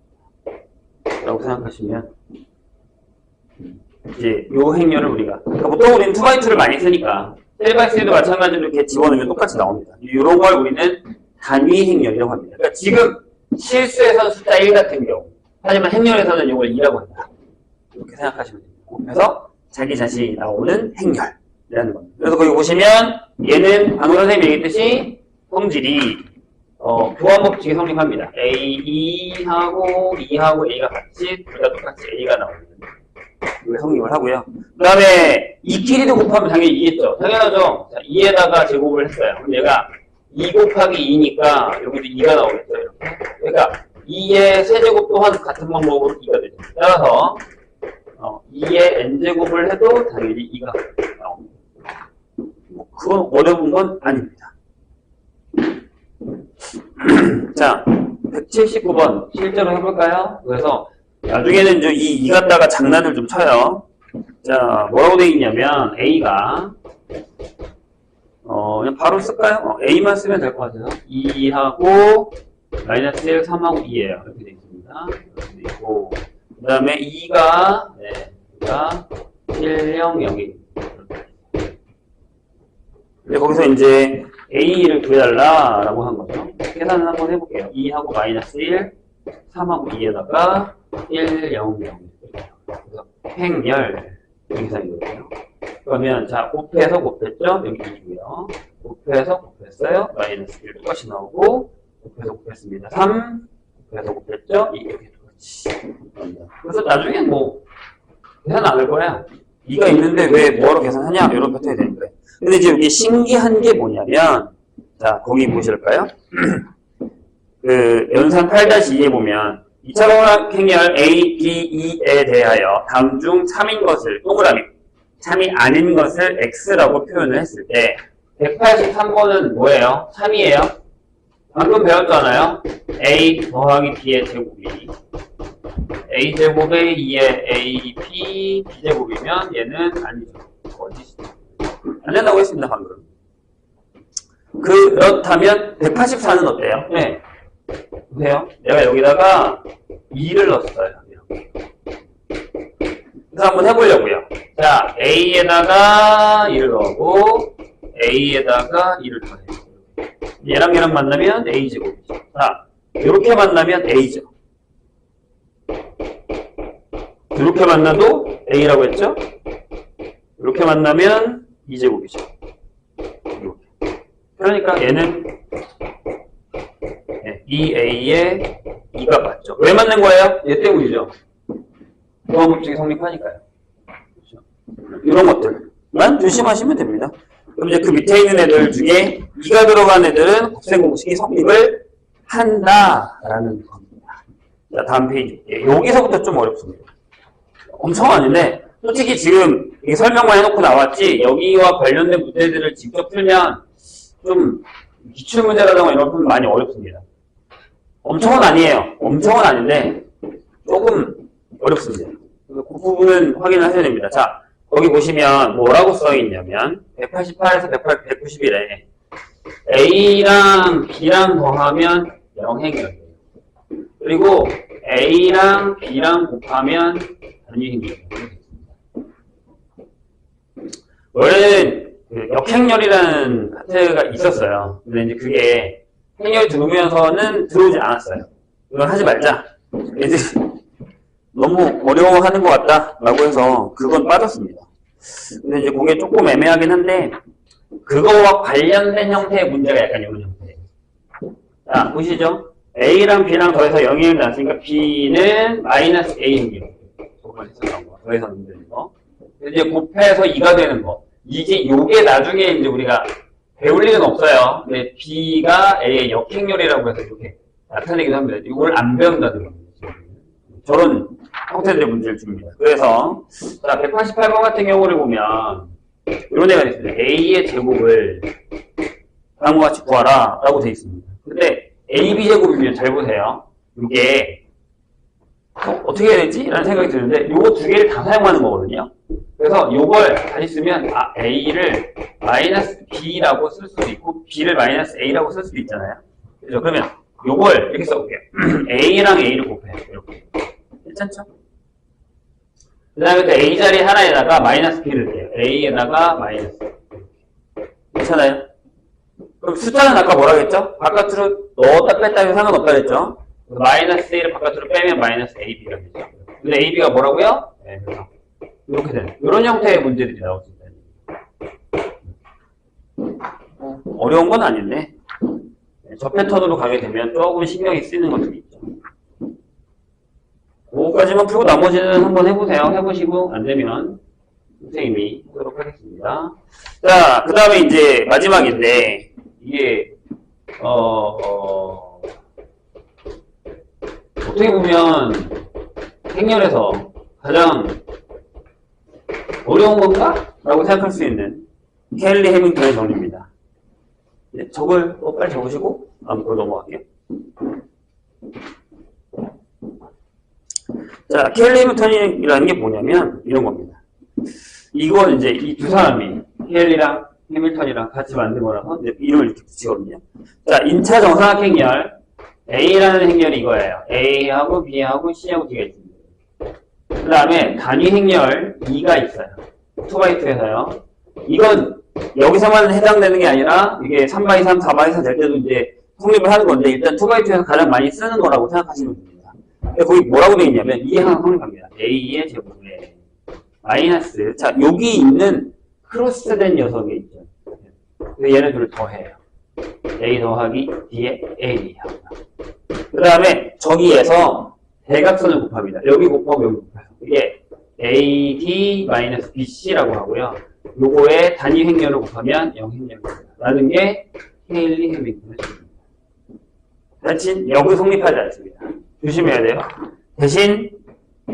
라고 생각하시면 이제 요 행렬을 우리가 그러니까 보통 우리는 2x2를 많이 쓰니까 3x3도 마찬가지로 이렇게 집어넣으면 똑같이 나옵니다. 이런 걸 우리는 단위 행렬이라고 합니다. 그러니까 지금 실수에서는 숫자 1 같은 경우 하지만 행렬에서는 이걸 2라고 한다. 이렇게 생각하시면 됩니다. 그래서 자기 자신이 나오는 행렬이라는 겁니다. 그래서 거기 보시면 얘는 방금 선생님이 얘기했듯이 성질이 교환법칙이 성립합니다. A, 2하고 2하고 A가 같이 둘 다 똑같이 A가 나오는 이게 성립을 하고요. 그 다음에 2끼리도 곱하면 당연히 2겠죠. 당연하죠. 자, 2에다가 제곱을 했어요. 그럼 얘가 2 곱하기 2니까 여기도 2가 나오겠죠. 이렇게. 그러니까 2의 세제곱 또한 같은 방법으로 2가 되죠. 따라서 2의 n제곱을 해도 당연히 2가 나옵니다. 그건 어려운 건 아닙니다. 자, 179번 실제로 해볼까요? 그래서 나중에는 이 갖다가 장난을 좀 쳐요. 자, 뭐라고 되어 있냐면 A가 그냥 바로 쓸까요? A만 쓰면 될 것 같아요. 2하고 마이너스 1, 3하고 2예요. 이렇게 되어 있습니다. 이렇게 되어 있고 그 다음에 2가 1, 0, 0이 근데 거기서 이제 A를 구해달라라고 한 거죠. 계산을 한번 해볼게요. 2하고 마이너스 1, 3하고 2에다가 1, 0, 0. 그래서 행렬 계산이거든요. 그러면 자 곱해서 곱했죠? 여기 2고요. 곱해서 곱했어요. 마이너스 1 똑같이 나오고 곱해서 곱했습니다. 3 곱해서 곱했죠? 2 이렇게 똑같이 나옵니다. 그래서 나중에 뭐 계산 안 할 거야. 2가 있는데 왜 뭐하러 계산하냐? 이런 패턴이 되는 거예요. 근데 이제 여기 신기한 게 뭐냐면 자 거기 보실까요? 그 연산 8-2에 보면 2차 행렬 A, B, E에 대하여 다음 중 3인 것을 동그라미 참이 아닌 것을 X라고 표현을 했을 때 183번은 뭐예요? 3이에요. 방금 배웠잖아요. A 더하기 B의 제곱이 A제곱에 2의 AP B제곱이면 얘는 아니죠. 어디지? 안 된다고 했습니다. 방금. 그렇다면 184는 어때요? 네. 보세요. 내가 여기다가 2를 넣었어요. 그래서 한번 해보려고요. 자, A에다가 2를 넣고 A에다가 2를 더해요. 얘랑 얘랑 만나면 A제곱이죠. 자, 이렇게 만나면 A죠. 이렇게 만나도 A라고 했죠? 이렇게 만나면 2제곱이죠. 이렇게. 그러니까 얘는 2A에 2가 맞죠. 왜 맞는 거예요? 얘 때문이죠. 교환법칙이 성립하니까요. 그렇죠? 이런 것들만 조심하시면 됩니다. 그럼 이제 그 밑에 있는 애들 중에 2가 들어간 애들은 곱셈 공식이 성립을 한다라는 겁니다. 자, 다음 페이지. 여기서부터 좀 어렵습니다. 엄청 아닌데, 솔직히 지금 이게 설명만 해놓고 나왔지, 여기와 관련된 문제들을 직접 풀면 좀 기출문제라던가 이런 건 많이 어렵습니다. 엄청은 아니에요. 엄청은 아닌데, 조금 어렵습니다. 그 부분은 확인하셔야 됩니다. 자, 거기 보시면 뭐라고 써있냐면 188에서 191에 A랑 B랑 더하면 0행이에요. 그리고 A랑 B랑 곱하면 단위행이에요. 원래는 그 역행렬이라는 파트가 있었어요. 근데 이제 그게 행렬이 들어오면서는 들어오지 않았어요. 이건 하지 말자. 이제 너무 어려워하는 것 같다라고 해서 그건 빠졌습니다. 근데 이제 그게 조금 애매하긴 한데 그거와 관련된 형태의 문제가 약간 이런 형태예요. 자, 보시죠. A랑 B랑 더해서 0이 나왔으니까 B는 마이너스 A입니다. 저번에 했었던 거. 더해서 되는 거. 이제 곱해서 2가 되는 거. 이제 요게 나중에 이제 우리가 배울 일은 없어요. 근데 B가 A의 역행렬이라고 해서 이렇게 나타내기도 합니다. 이걸 안 배운다는 겁니다. 저런 형태들의 문제를 줍니다. 그래서 자 188번 같은 경우를 보면 이런 애가 있습니다. A의 제곱을 다음과 같이 구하라 라고 되어 있습니다. 근데 AB 제곱이면 잘 보세요. 이게 어떻게 해야 되지? 라는 생각이 드는데 요거 두 개를 다 사용하는 거거든요. 그래서 요걸 다시 쓰면 A를 마이너스 B라고 쓸 수도 있고 B를 마이너스 A라고 쓸 수도 있잖아요. 그죠? 그러면 요걸 이렇게 써볼게요. A랑 A를 곱해요. 이렇게. 괜찮죠? 그 다음에 또 A 자리 하나에다가 마이너스 B를 대요. A에다가 마이너스. 괜찮아요? 그럼 숫자는 아까 뭐라 그랬죠? 바깥으로 넣었다 뺐다 해서 상관없다 그랬죠? 마이너스 A를 바깥으로 빼면 마이너스 AB가 되죠. 근데 AB가 뭐라고요? 네, 그래서 이렇게 되는 이런 형태의 문제들이 나올 수 있다. 어려운 건 아닌데 저 패턴으로 가게 되면 조금 신경이 쓰이는 것들이 있죠. 그거까지만 풀고 나머지는 한번 해보세요. 해보시고 안 되면 선생님이 하도록 하겠습니다. 자, 그 다음에 이제 마지막인데 이게 어떻게 보면 행렬에서 가장 어려운 건가? 라고 생각할 수 있는 켈리 해밍턴의 정리입니다. 네, 적을 빨리 적으시고 다음으로 넘어갈게요. 자, 켈리 해밍턴이라는 게 뭐냐면 이런 겁니다. 이건 이제 이 두 사람이 켈리랑 해밀턴이랑 같이 만든 거라서 이제 이름을 이렇게 붙이거든요. 자, 인차 정사각 행렬 A라는 행렬이 이거예요. A하고 B하고 C하고 D가 있습니다. 그 다음에 단위 행렬 2가 있어요. 2x2에서요. 이건 여기서만 해당되는 게 아니라 이게 3x3, 4x4 될 때도 이제 성립을 하는 건데 일단 2x2에서 가장 많이 쓰는 거라고 생각하시면 됩니다. 근데 거기 뭐라고 되어 있냐면 이게 하나 성립합니다. A의 제곱에 마이너스. 자, 여기 있는 크로스된 녀석이 있죠. 얘네 둘을 더해요. A 더하기 D에 A 합니다. 그 다음에 저기에서 대각선을 곱합니다. 여기 곱하고 여기 곱해요. 이게 AD-BC라고 하고요. 요거에 단위 행렬을 곱하면 0행렬입니다. 라는 게 켈리 해밍턴의 정리입니다. 대신 역은 성립하지 않습니다. 조심해야 돼요. 대신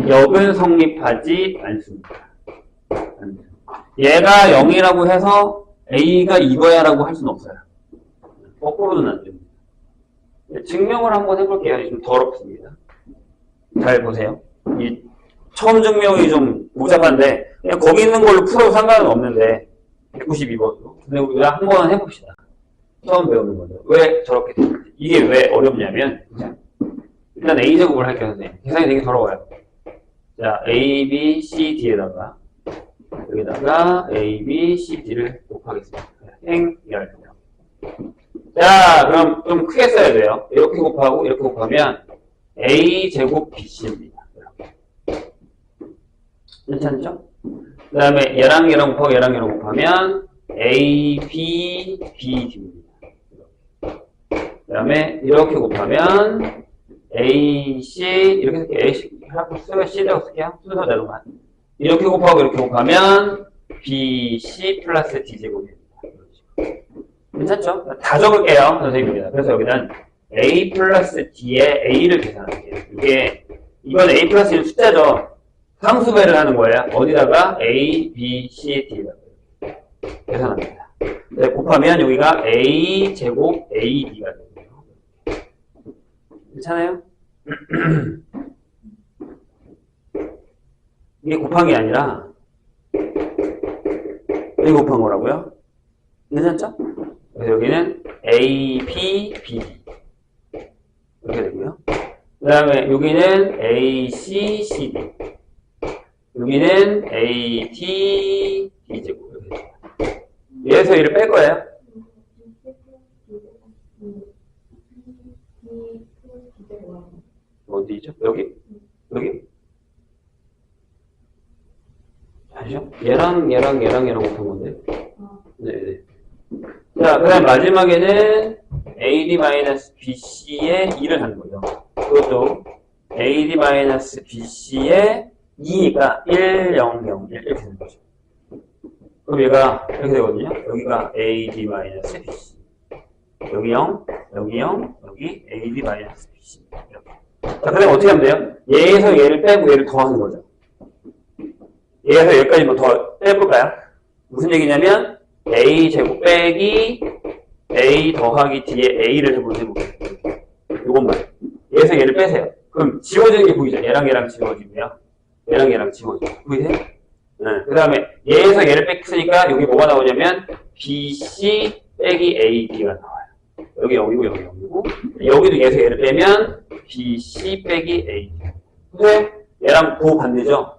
역은 성립하지 않습니다. 얘가 0이라고 해서 A가 이거야 라고 할 수는 없어요. 거꾸로는 안 됩니다. 증명을 한번 해볼게요. 좀 더럽습니다. 잘 보세요. 이 처음 증명이 좀 복잡한데 그냥 거기 있는 걸로 풀어도 상관은 없는데 192번으로. 근데 우리가 한번 해봅시다. 처음 배우는 거죠. 왜 저렇게 되는지. 이게 왜 어렵냐면 일단 A제곱을 할게요. 선생님. 계산이 되게 더러워요. 자, A, B, C, D에다가 여기다가 A, B, C, D를 곱하겠습니다. 행열. 자, 그럼 좀 크게 써야 돼요. 이렇게 곱하고 이렇게 곱하면 A 제곱 BC입니다. 괜찮죠? 그 다음에 얘랑 얘랑 곱하고 얘랑 얘랑 곱하면 A, B, B, D입니다. 그 다음에 이렇게 곱하면 A, C 이렇게 쓸게요. A, C 하고 쓰고 C라고 쓸게요. 순서대로만. 이렇게 곱하고 이렇게 곱하면 B, C 플러스 D 제곱입니다. 괜찮죠? 다 적을게요, 선생님입니다. 그래서 여기는 a 플러스 d에 a를 계산할게요. 이건 a 플러스 1 숫자죠. 상수배를 하는 거예요. 어디다가 a, b, c, d에다가 계산합니다. 네, 곱하면 여기가 a 제곱 a, b가 되고요. 괜찮아요? 이게 곱한 게 아니라 이게 곱한 거라고요? 괜찮죠? 그래서 여기는 A, P, B 이렇게 되고요. 그 다음에 여기는 A, C, C, D 여기는 A, T, D 제곱 이렇게 되고요. 얘에서 얘를 뺄 거예요. 어디죠? 여기? 여기? 아니죠? 얘랑 곱한 건데. 네네. 자, 그 다음 마지막에는 AD-BC에 2를 하는 거죠. 그것도 AD-BC에 2니까 1, 0, 0, 1 이렇게 되는 거죠. 그럼 얘가 이렇게 되거든요. 여기가 AD-BC. 여기 0, 여기 0, 여기 AD-BC. 이렇게. 자, 그 다음 어떻게 하면 돼요? 얘에서 얘를 빼고 얘를 더하는 거죠. 얘에서 여기까지 뭐 더 빼볼까요? 무슨 얘기냐면 a 제곱 빼기 a 더하기 뒤에 a를 한번 해볼게요. 요것만. 얘에서 얘를 빼세요. 그럼 지워지는 게 보이죠? 얘랑 지워지고요. 얘랑 지워지고. 보이세요? 네. 그 다음에 얘에서 얘를 뺐으니까 여기 뭐가 나오냐면 bc 빼기 ad가 나와요. 여기 0이고 여기 0이고 여기도 얘에서 얘를 빼면 bc 빼기 ad. 근데 얘랑 고 반대죠?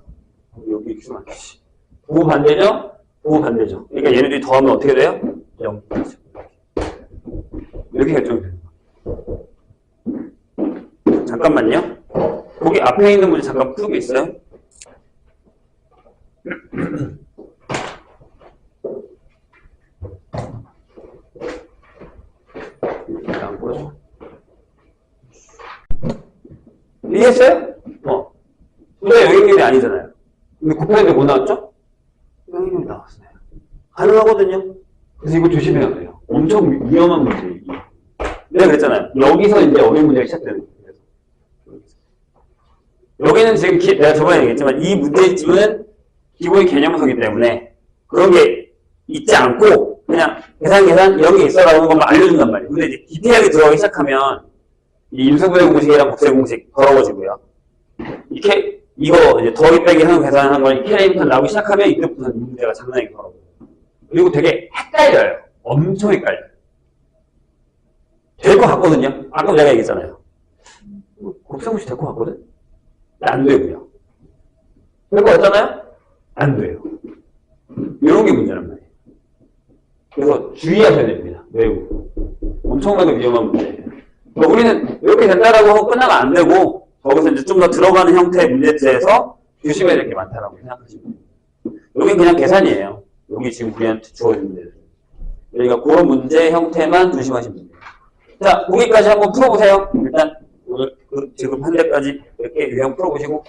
여기 이렇게 쓰면 안 되지. 고 반대죠? 고 반대죠. 그러니까 얘네들이 더하면 어떻게 돼요? 0. 이렇게 결정이 돼요. 잠깐만요. 거기 앞에 있는 문제 잠깐 풀고 있어요. 안 보여줘. 이해했어요? 근데 여기 있는 게 아니잖아요. 근데 곱하기가 뭐 나왔죠? 0이 나왔어요. 가능하거든요. 그래서 이거 조심해야 돼요. 엄청 위험한 문제예요. 내가 그랬잖아요. 여기서 이제 어려운 문제가 시작되는 거예요. 여기는 지금 내가 저번에 얘기했지만 이 문제집은 기본이 개념서기 때문에 그런 게 있지 않고 그냥 계산 이런 게 있어라는 것만 알려준단 말이에요. 근데 이제 디테일하게 들어가기 시작하면 이 임수분해 공식이랑 곱셈 공식 더러워지고요. 이거 이제 더하기 빼기 하는 계산하는 건 K부터 나오기 시작하면 이때부터 이 문제가 장난이 더러워요. 그리고 되게 헷갈려요. 엄청 헷갈려요. 될 것 같거든요. 아까 내가 얘기했잖아요. 곱셈 공식 될 것 같거든? 안 되고요. 될 것 같잖아요? 안 돼요. 이런 게 문제란 말이에요. 그래서 주의하셔야 됩니다. 매우. 엄청나게 위험한 문제예요. 우리는 이렇게 된다라고 하고 끝나면 안 되고 거기서 이제 좀 더 들어가는 형태의 문제들에서 조심해야 될 게 많다라고 생각하시면 돼요. 여긴 그냥 계산이에요. 여기 지금 우리한테 주어진 문제들. 그러니까 그런 문제 형태만 조심하시면 돼요. 자, 거기까지 한번 풀어보세요. 일단 오늘 지금 한 대까지 몇 개 유형 풀어보시고